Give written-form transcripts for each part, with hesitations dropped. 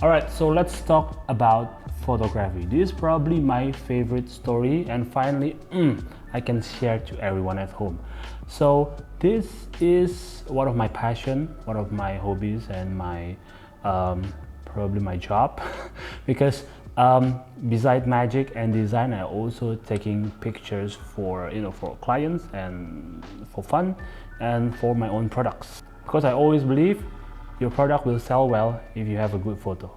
Alright, so let's talk about photography. This is probably my favorite story, and finally, I can share to everyone at home. So this is one of my passion, one of my hobbies, and my probably my job because beside magic and design, I also taking pictures for for clients and for fun and for my own products, because I always believe your product will sell well if you have a good photo.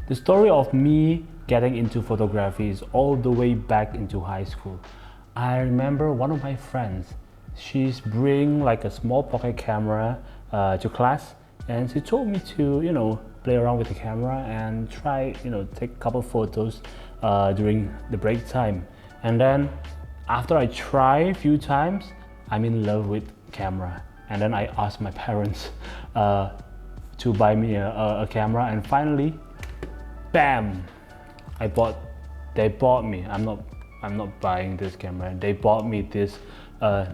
The story of me getting into photography is all the way back into high school. I remember one of my friends, she's bring like a small pocket camera to class, and she told me to play around with the camera and try take a couple photos during the break time. And then after I try a few times, I'm in love with camera, and then I asked my parents to buy me a camera, and finally, bam! They bought me. I'm not buying this camera. They bought me this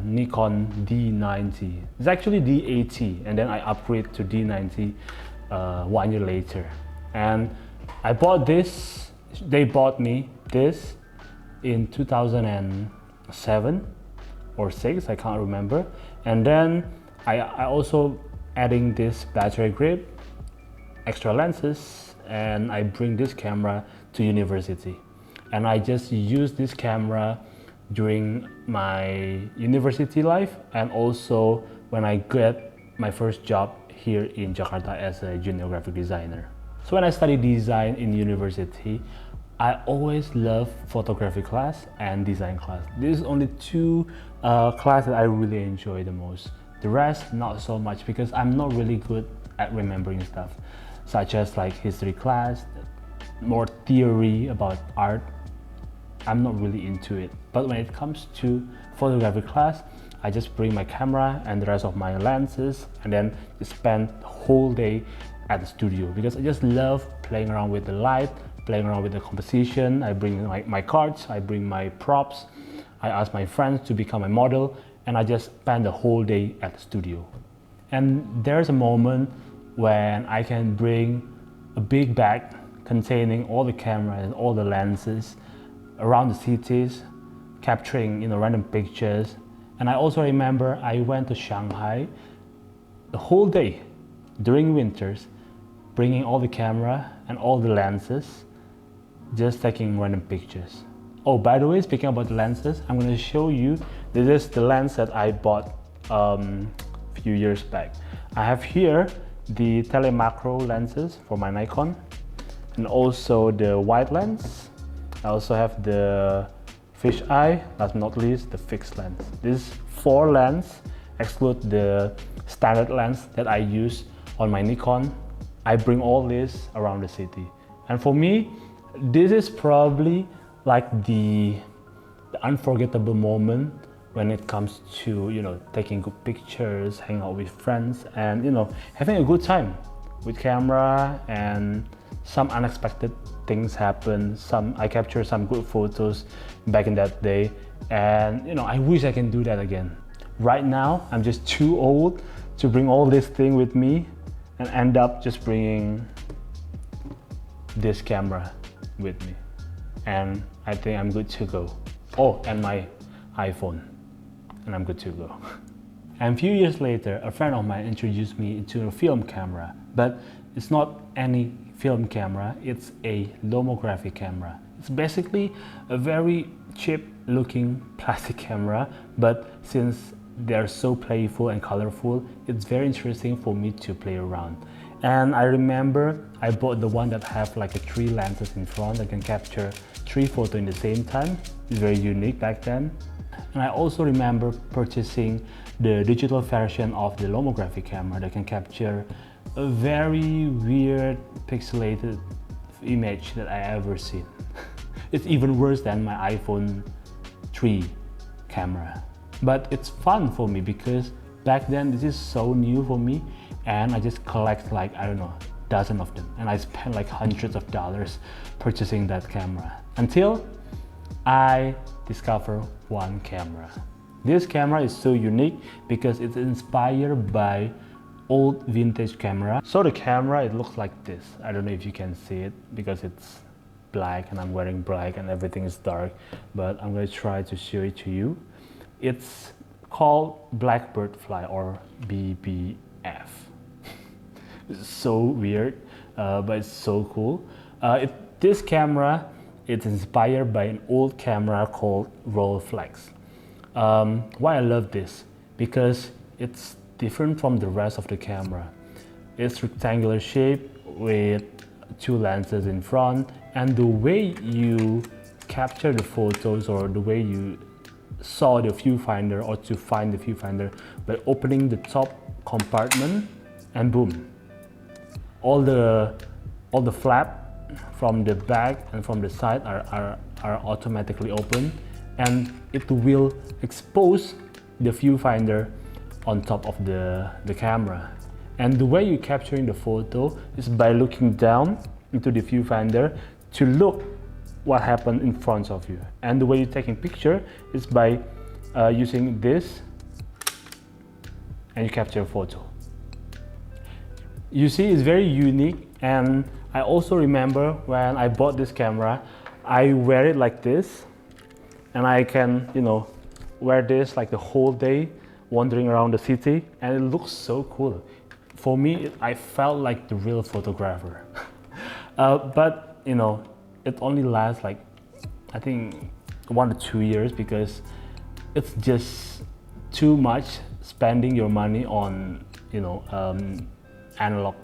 Nikon D90. It's actually D80, and then I upgrade to D90 1 year later. And I bought this. They bought me this in 2007 or 6. I can't remember. And then I also adding this battery grip, extra lenses, and I bring this camera to university. And I just use this camera during my university life, and also when I get my first job here in Jakarta as a junior graphic designer. So when I studied design in university, I always love photography class and design class. These are only two classes that I really enjoy the most. The rest, not so much, because I'm not really good at remembering stuff, such as like history class, more theory about art. I'm not really into it. But when it comes to photography class, I just bring my camera and the rest of my lenses, and then spend the whole day at the studio, because I just love playing around with the light, playing around with the composition. I bring my cards, I bring my props, I ask my friends to become my model, and I just spend the whole day at the studio. And there's a moment when I can bring a big bag containing all the cameras and all the lenses around the cities, capturing random pictures. And I also remember I went to Shanghai the whole day during winters, bringing all the camera and all the lenses, just taking random pictures. Oh, by the way, speaking about the lenses, I'm going to show you. This is the lens that I bought a few years back. I have here the telemacro lenses for my Nikon, and also the wide lens. I also have the fisheye, last but not least, the fixed lens. These 4 lenses exclude the standard lens that I use on my Nikon. I bring all this around the city. And for me, this is probably like the unforgettable moment when it comes to taking good pictures, hanging out with friends, and having a good time with camera. And some unexpected things happen. I captured some good photos back in that day, and I wish I can do that again. Right now, I'm just too old to bring all this thing with me, and end up just bringing this camera with me, and I think I'm good to go. Oh, and my iPhone, and I'm good to go. And a few years later, a friend of mine introduced me to a film camera, but it's not any film camera, it's a lomography camera. It's basically a very cheap looking plastic camera, but since they're so playful and colorful, it's very interesting for me to play around. And I remember I bought the one that have like 3 lenses in front that can capture 3 photos in the same time. It's very unique back then. And I also remember purchasing the digital version of the lomography camera that can capture a very weird pixelated image that I ever seen. It's even worse than my iPhone 3 camera. But it's fun for me because back then this is so new for me, and I just collect like, I don't know, dozens of them, and I spent like hundreds of dollars purchasing that camera until I discover one camera. This camera is so unique because it's inspired by old vintage camera. So the camera, it looks like this. I don't know if you can see it because it's black and I'm wearing black and everything is dark, but I'm going to try to show it to you. It's called Blackbird Fly, or BBF. It's so weird, but it's so cool. This camera, it's inspired by an old camera called Rolleiflex. Why I love this? Because it's different from the rest of the camera. It's rectangular shape with 2 lenses in front, and the way you capture the photos, or the way you saw the viewfinder or to find the viewfinder, by opening the top compartment and boom, all the flap from the back and from the side are automatically open, and it will expose the viewfinder on top of the camera. And the way you're capturing the photo is by looking down into the viewfinder to look what happened in front of you. And the way you're taking picture is by using this, and you capture a photo. You see, it's very unique. And I also remember when I bought this camera, I wear it like this, and I can, wear this like the whole day, wandering around the city, and it looks so cool. For me, I felt like the real photographer. But it only lasts like, I think 1 to 2 years, because it's just too much spending your money on analog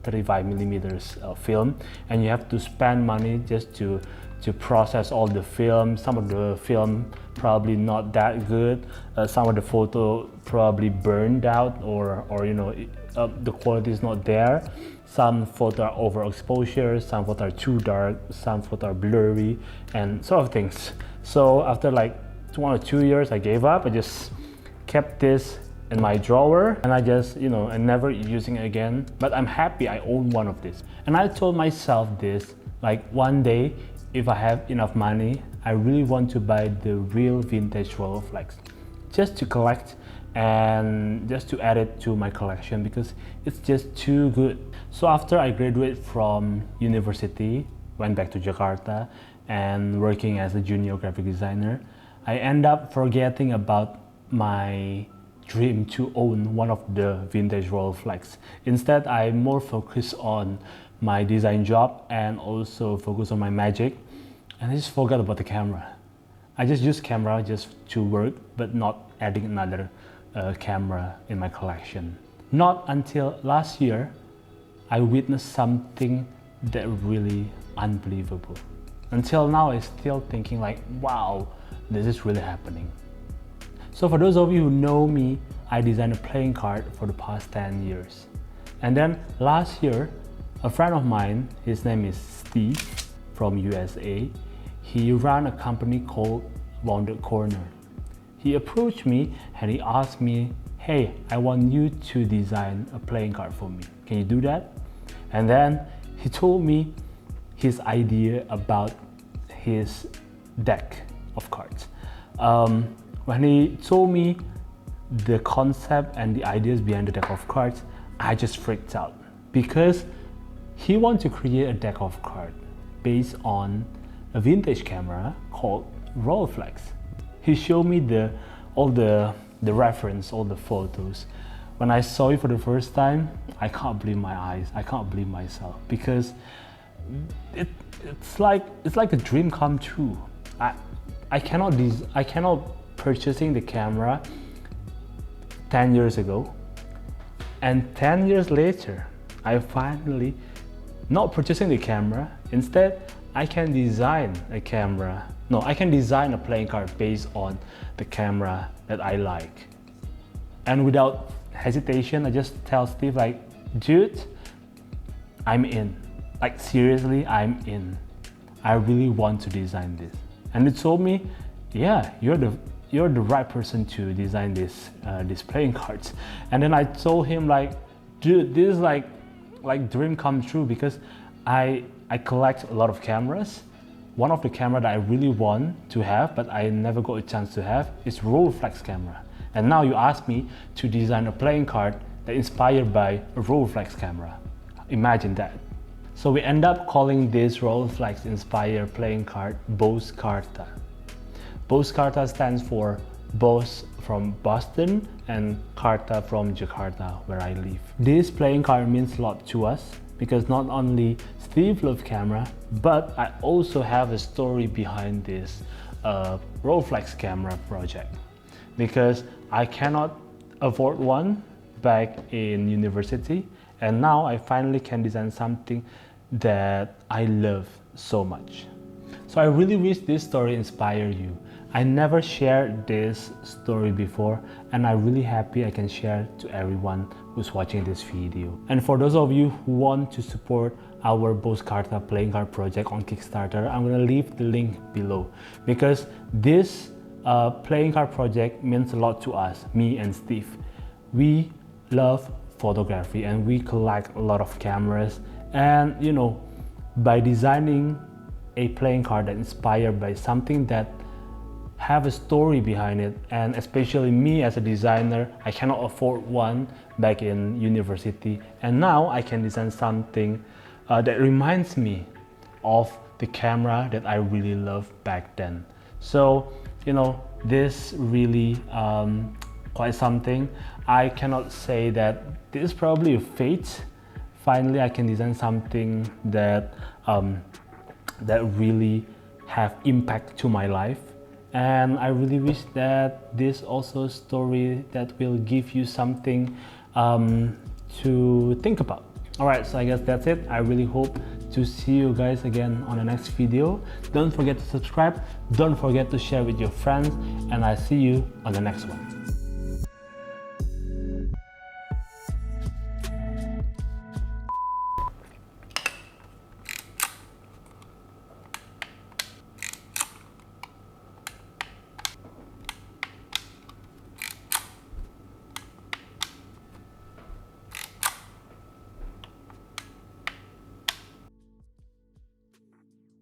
35 millimeters film, and you have to spend money just to process all the film. Some of the film probably not that good, some of the photo probably burned out, or the quality is not there. Some photo are overexposure, some photo are too dark, some photo are blurry, and sort of things. So after like 1 or 2 years, I gave up. I just kept this in my drawer, and I just, I never using it again. But I'm happy I own one of this. And I told myself this, like, one day, if I have enough money, I really want to buy the real vintage Rolleiflex, just to collect and just to add it to my collection, because it's just too good. So after I graduated from university, went back to Jakarta and working as a junior graphic designer, I end up forgetting about my dream to own one of the vintage Rolleiflex. Instead, I more focus on my design job and also focus on my magic, and I just forgot about the camera. I just use camera just to work, but not adding another camera in my collection. Not until last year, I witnessed something that really unbelievable. Until now, I'm still thinking like, wow, this is really happening. So for those of you who know me, I designed a playing card for the past 10 years. And then last year, a friend of mine, his name is Steve from USA, he ran a company called Wounded Corner. He approached me and he asked me, hey, I want you to design a playing card for me. Can you do that? And then he told me his idea about his deck of cards. When he told me the concept and the ideas behind the deck of cards, I just freaked out, because he wanted to create a deck of cards based on a vintage camera called Rolleiflex. He showed me all the reference, all the photos. When I saw it for the first time, I can't believe my eyes. I can't believe myself, because it's like a dream come true. I cannot purchasing the camera 10 years ago, and 10 years later, I finally not purchasing the camera. Instead, I can design a camera. No, I can design a playing card based on the camera that I like. And without hesitation, I just tell Steve like, dude, I'm in. Like seriously, I'm in. I really want to design this. And he told me, yeah, you're the right person to design this playing cards. And then I told him like, dude, this is like dream come true, because I collect a lot of cameras. One of the camera that I really want to have, but I never got a chance to have, is Rolleiflex camera. And now you ask me to design a playing card that inspired by a Rolleiflex camera. Imagine that. So we end up calling this Rolleiflex inspired playing card Boss Carta. Boss Carta stands for Boss from Boston and Carta from Jakarta, where I live. This playing card means a lot to us because not only Steve loves camera, but I also have a story behind this Rolleiflex camera project, because I cannot afford one back in university, and now I finally can design something that I love so much. So I really wish this story inspired you. I never shared this story before, and I'm really happy I can share to everyone who's watching this video. And for those of you who want to support our Boss Carta playing card project on Kickstarter, I'm gonna leave the link below, because this playing card project means a lot to us, me and Steve. We love photography and we collect a lot of cameras, and you know, by designing a playing card that inspired by something that have a story behind it, and especially me as a designer, I cannot afford one back in university, and now I can design something that reminds me of the camera that I really loved back then. So you know, this really quite something. I cannot say that this is probably a fate. Finally I can design something that that really have impact to my life. And I really wish that this also a story that will give you something to think about. Alright, so I guess that's it. I really hope to see you guys again on the next video. Don't forget to subscribe, don't forget to share with your friends, and I see you on the next one.